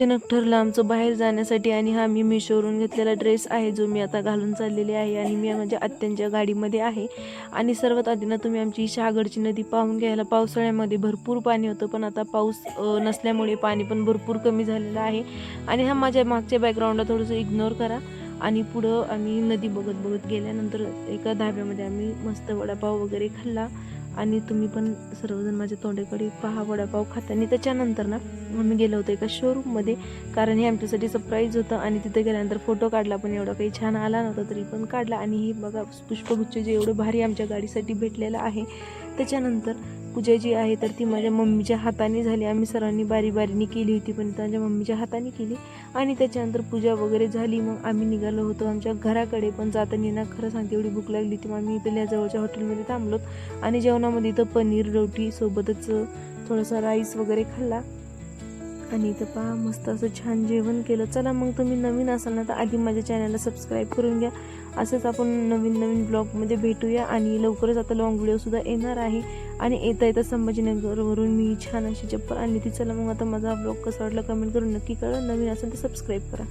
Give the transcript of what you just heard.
अचानक ठरलं आमचं बाहेर जाण्यासाठी आणि हा मी मिशोवरून घेतलेला ड्रेस आहे जो मी आता घालून चाललेली आहे आणि मी माझ्या आत्यांच्या गाडीमध्ये आहे. आणि सर्वात आधी ना तुम्ही आमची शहागडची नदी पाहून घ्यायला. पावसाळ्यामध्ये भरपूर पाणी होतं पण आता पाऊस नसल्यामुळे पाणी पण भरपूर कमी झालेलं आहे. आणि हा माझ्या मागच्या बॅकग्राऊंडला थोडंसं इग्नोर करा. आणि पुढं आम्ही नदी बघत बघत गेल्यानंतर एका धाब्यामध्ये आम्ही मस्त वडापाव वगैरे खाल्ला. आणि तुम्ही पण सर्वजण माझ्या तोंडाकडे पहा वडापाव खाताना. त्याच्यानंतर ना आम्ही गेलो होतो एका शोरूममध्ये, कारण हे आमच्यासाठी सरप्राईज होतं. आणि तिथे गेल्यानंतर फोटो काढला पण एवढा काही छान आला नव्हता तरी पण काढला. आणि हे बघा पुष्पगुच्छ जे एवढं भारी आमच्या गाडीसाठी भेटलेलं आहे. त्याच्यानंतर पूजा जी आहे तर ती माझ्या मम्मीच्या हाताने झाली. आम्ही सर्वांनी बारी बारीने केली होती पण माझ्या मम्मीच्या हाताने केली. आणि त्याच्यानंतर पूजा वगैरे झाली. मग आम्ही निघालो होतो आमच्या घराकडे. पण जाताना ना खरं सांगते एवढी भूक लागली होती. मग आम्ही इथल्या जवळच्या हॉटेलमध्ये थांबलोत आणि जेवणामध्ये इथं पनीर रोटी सोबतच थोडासा राईस वगैरे खाल्ला. आणि इथं पहा मस्त असं छान जेवण केलं. चला मग तुम्ही नवीन असाल ना तर आधी माझ्या चॅनलला सबस्क्राईब करून घ्या. असंच आपण नवीन नवीन ब्लॉगमध्ये भेटूया. आणि लवकरच आता लॉंग व्हिडिओसुद्धा येणार आहे. आणि येता संभाजीनगरवरून मी छान अशी चप्पल आणली ती. चला मग आता माझा ब्लॉग कसा वाटला कमेंट करून नक्की करा. नवीन असेल तर सबस्क्राईब करा.